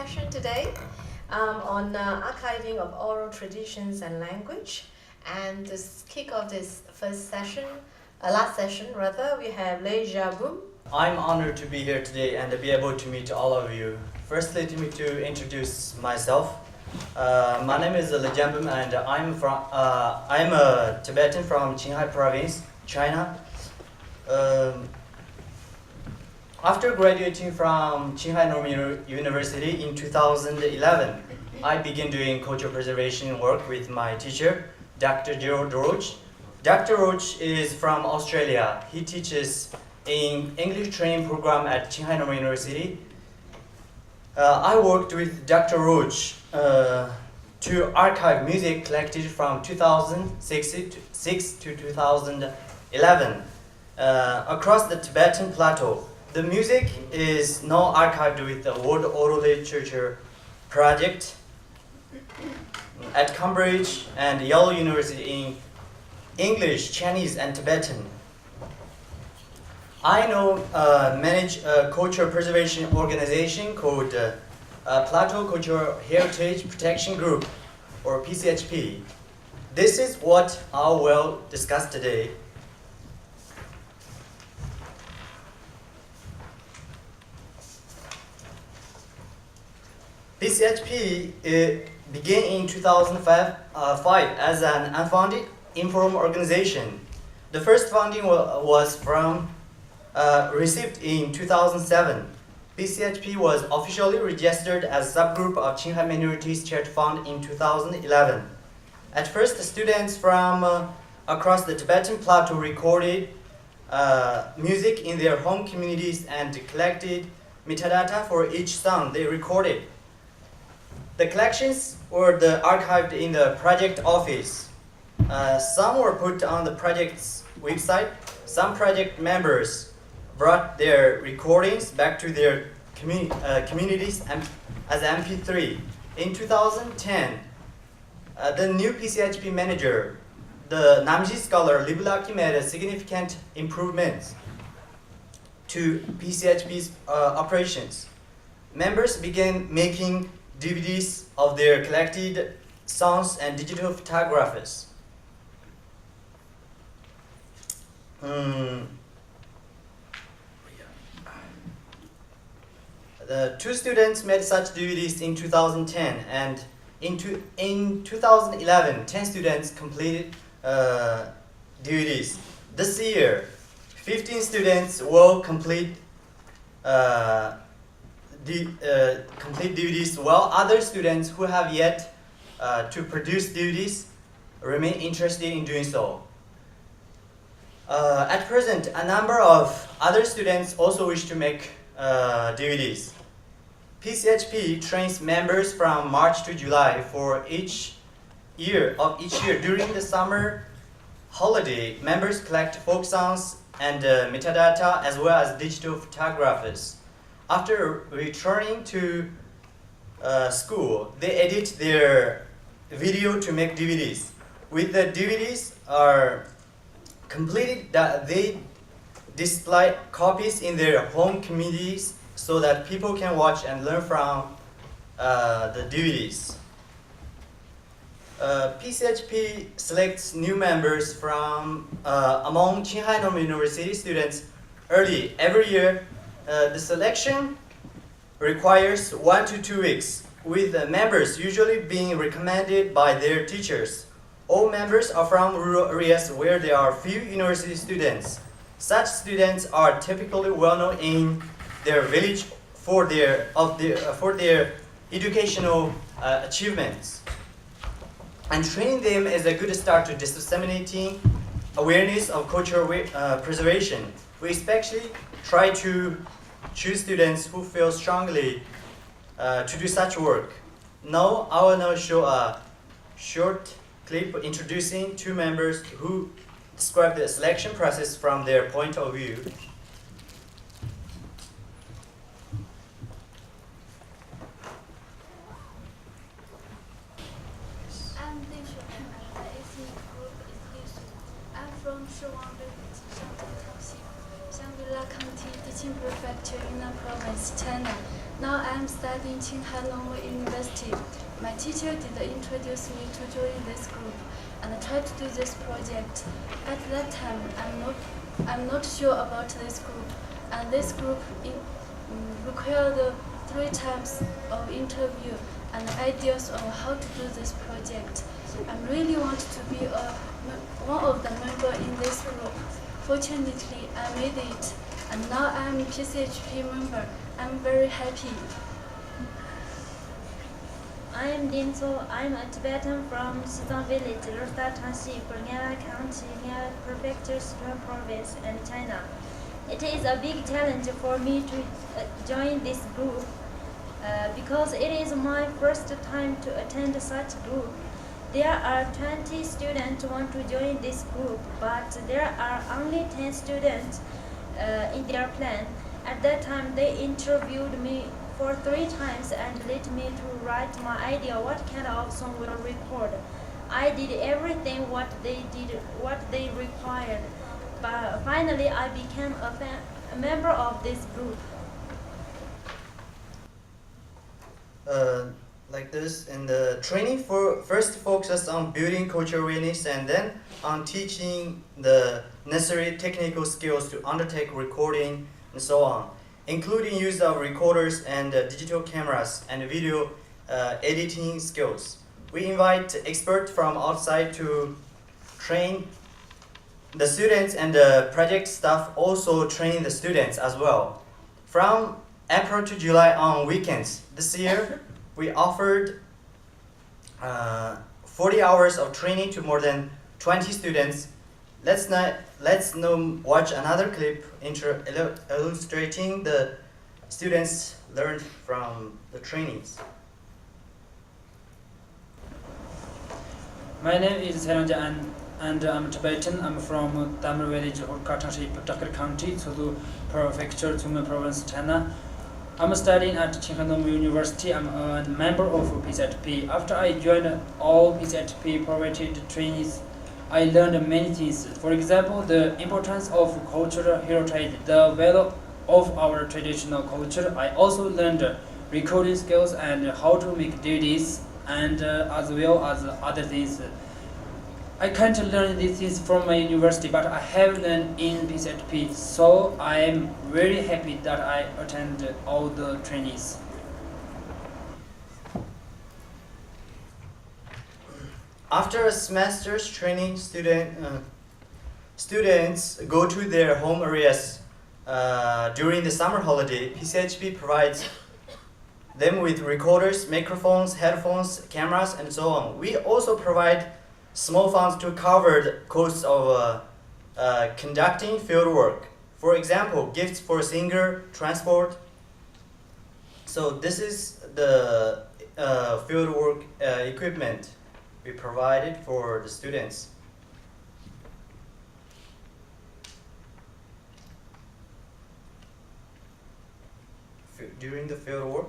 session today on archiving of oral traditions and language. And to kick off this last session, we have Leja Boom. I'm honored to be here today and to be able to meet all of you. Firstly, to introduce myself. My name is Leja Boom, and I'm a Tibetan from Qinghai province, China. After graduating from Qinghai Normal University in 2011, I began doing cultural preservation work with my teacher, Dr. Gerald Roach. Dr. Roach is from Australia. He teaches in English training program at Qinghai Normal University. I worked with Dr. Roach to archive music collected from 2006 to 2011 across the Tibetan Plateau. The music is now archived with the World Oral Literature Project at Cambridge and Yale University in English, Chinese, and Tibetan. I manage a cultural preservation organization called Plateau Cultural Heritage Protection Group, or PCHP. This is what I will discuss today. PCHP began in 2005 as an unfunded informal organization. The first funding was received in 2007. PCHP was officially registered as a subgroup of Qinghai Minorities Charity Fund in 2011. At first, the students from across the Tibetan Plateau recorded music in their home communities and collected metadata for each song they recorded. The collections were archived in the project office. Some were put on the project's website. Some project members brought their recordings back to their communities as MP3. In 2010, the new PCHP manager, the Namji scholar Libulaki, made significant improvements to PCHP's operations. Members began making DVDs of their collected songs and digital photographs. The two students made such DVDs in 2010, and in 2011, 10 students completed DVDs. This year, 15 students will complete DVDs, while other students who have yet to produce DVDs remain interested in doing so. At present, a number of other students also wish to make DVDs. PCHP trains members from March to July for each year. During the summer holiday, members collect folk songs and metadata as well as digital photographs. After returning to school, they edit their video to make DVDs. With the DVDs are completed, they display copies in their home communities so that people can watch and learn from the DVDs. PCHP selects new members from among Qinghai Normal University students early every year. The selection requires 1 to 2 weeks, with members usually being recommended by their teachers. All members are from rural areas where there are few university students. Such students are typically well known in their village for their educational achievements. And training them is a good start to disseminating awareness of cultural preservation. We especially try to choose students who feel strongly to do such work. Now, I will now show a short clip introducing two members who describe the selection process from their point of view. I'm Lisha, and the ethnic group is Lisu. I'm from Shiwangde, Shangji Township, Shangri-La County, Teaching Prefecture, Yunnan Province, China. Now I'm studying Tsinghai Normal University. My teacher did introduce me to join this group and try to do this project. At that time, I'm not sure about this group, and this group required 3 times of interview and ideas on how to do this project. I really want to be one of the members in this group. Fortunately, I made it, and now I'm a PCHP member. I'm very happy. I am Dinso. I'm a Tibetan from Xizang village, Rota Township, Nyala County, Nyala Prefecture, Sichuan Province, and China. It is a big challenge for me to join this group because it is my first time to attend such group. There are 20 students who want to join this group, but there are only 10 students in their plan. At that time, they interviewed me for 3 times and let me to write my idea what kind of song will record. I did everything what they required, but finally I became a member of this group. Like this, and the training first focuses on building cultural awareness and then on teaching the necessary technical skills to undertake recording and so on, including use of recorders and digital cameras and video editing skills. We invite experts from outside to train the students, and the project staff also train the students as well. From April to July on weekends this year, we offered 40 hours of training to more than 20 students. Let's now watch another clip illustrating the students learned from the trainings. My name is Tibetan and I'm Tibetan. I'm from Tamil village, Urka Township, Takar County, Tsulu Prefecture, Tumen Province, China. I'm studying at Tsinghai Normal University. I'm a member of PCHP. After I joined all PCHP provided trainings, I learned many things. For example, the importance of cultural heritage, the value of our traditional culture. I also learned recording skills and how to make DVDs, and as well as other things. I can't learn these things from my university, but I have learned in PCHP, so I am very happy that I attend all the trainings. After a semester's training, students go to their home areas during the summer holiday. PCHP provides them with recorders, microphones, headphones, cameras, and so on. We also provide small funds to cover the costs of conducting field work. For example, gifts for singer, transport. So this is the field work equipment we provided for the students. During the field work,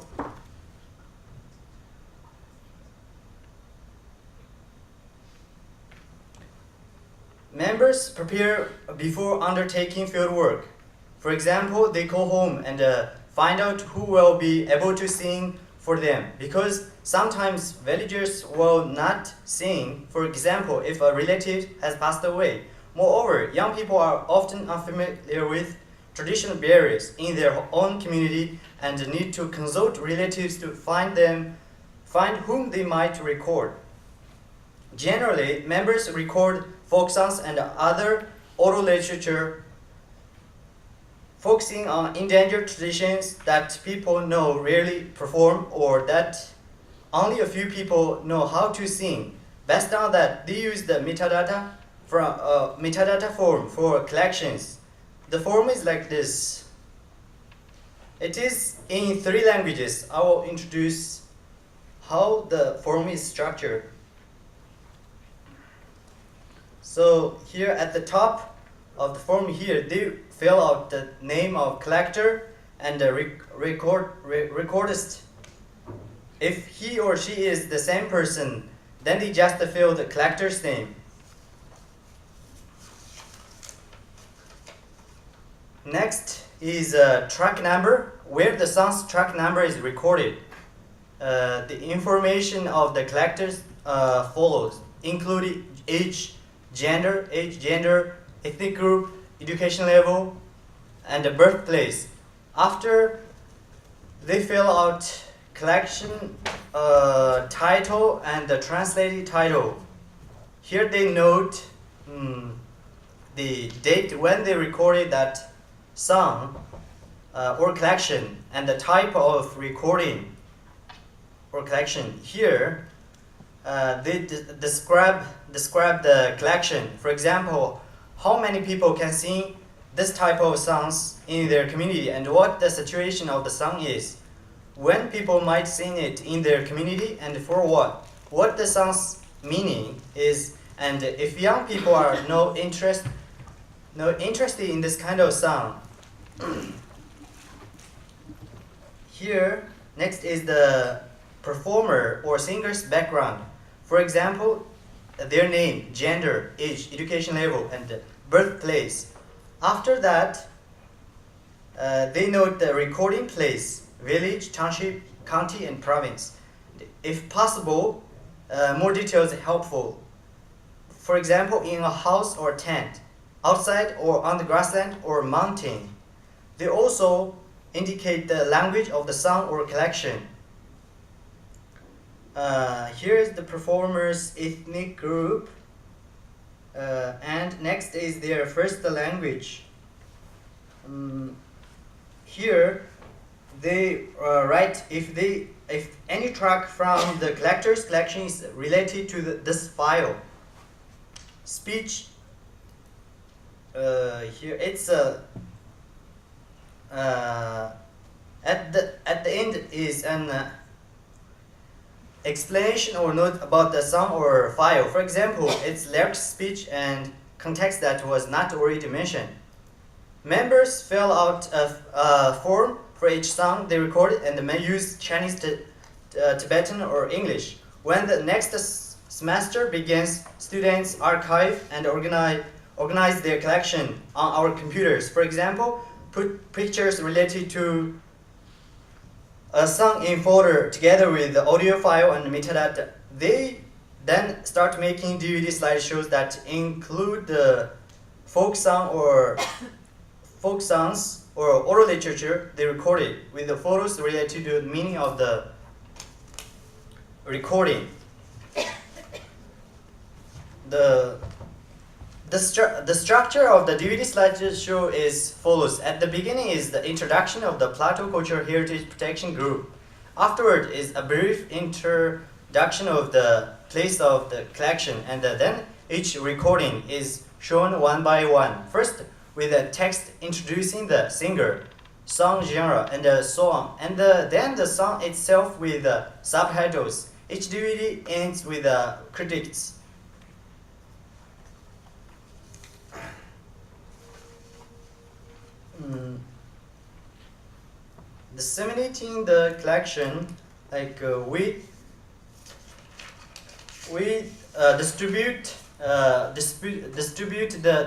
members prepare before undertaking field work. For example, they go home and find out who will be able to sing for them, because sometimes villagers will not sing, for example, if a relative has passed away. Moreover, young people are often unfamiliar with traditional barriers in their own community and need to consult relatives to find whom they might record. Generally, members record folk songs and other oral literature focusing on endangered traditions that people know rarely perform or that only a few people know how to sing. Based on that, they use the metadata form for collections. The form is like this. It is in 3 languages. I will introduce how the form is structured. So here at the top of the form here, they fill out the name of collector and the recordist. If he or she is the same person, then they just fill the collector's name. Next, is a track number, where the song's track number is recorded. The information of the collectors follows, including age, gender, ethnic group, education level, and the birthplace. After they fill out collection title and the translated title. Here they note the date when they recorded that song or collection and the type of recording or collection. Here they describe the collection. For example, how many people can sing this type of songs in their community and what the situation of the song is. When people might sing it in their community and for what the song's meaning is, and if young people are no interested in this kind of song. Here, next is the performer or singer's background. For example, their name, gender, age, education level, and birthplace. After that, they note the recording place, village, township, county, and province. If possible, more details are helpful. For example, in a house or tent, outside or on the grassland or mountain. They also indicate the language of the song or collection. Here is the performer's ethnic group, and next is their first language. Here they write if any track from the collector's collection is related to this file. Speech. Here it's at the end is an explanation or note about the song or file. For example, it's lyrics, speech, and context that was not already mentioned. Members fill out a form for each song they recorded and may use Chinese, Tibetan, or English. When the next semester begins, students archive and organize their collection on our computers. For example, put pictures related to a song in folder together with the audio file and metadata. They then start making DVD slideshows that include the folk songs or oral literature they recorded with the photos related to the meaning of the recording. The structure of the DVD slideshow is follows. At the beginning is the introduction of the Plateau Cultural Heritage Protection Group. Afterward is a brief introduction of the place of the collection, and then each recording is shown one by one. First with a text introducing the singer, song genre, and so on, and then the song itself with subtitles. Each DVD ends with critics. Disseminating the collection, like we distribute the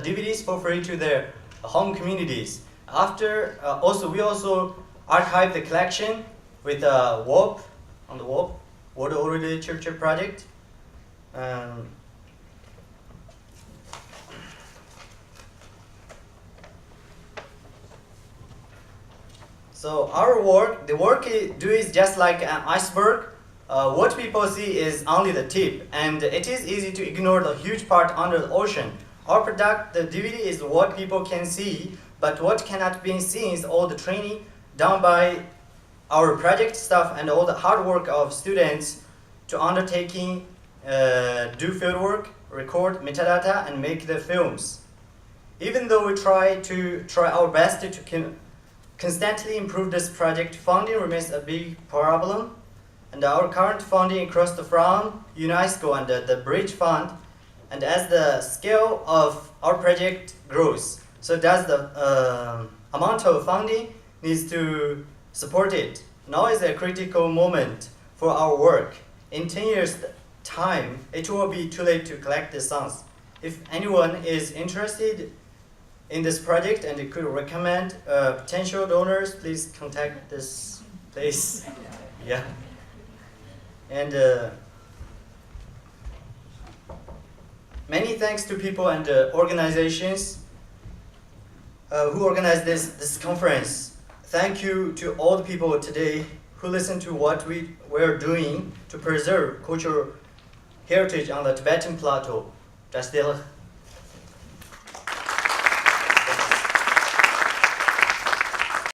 DVDs for free to their home communities. After we also archive the collection with WOP on the WOP, World Oral Literature Project. So our work, the work we do is just like an iceberg. What people see is only the tip, and it is easy to ignore the huge part under the ocean. Our product, the DVD, is what people can see, but what cannot be seen is all the training done by our project staff and all the hard work of students to undertaking, do field work, record metadata, and make the films. Even though we try our best to constantly improve this project, funding remains a big problem, and our current funding crossed from UNESCO and the Bridge Fund, and as the scale of our project grows, so does the amount of funding needs to support it. Now is a critical moment for our work. In 10 years' time, it will be too late to collect the songs. If anyone is interested in this project and could recommend potential donors, please contact this place. Yeah. And many thanks to people and organizations who organized this conference. Thank you to all the people today who listened to what we're doing to preserve cultural heritage on the Tibetan Plateau. Just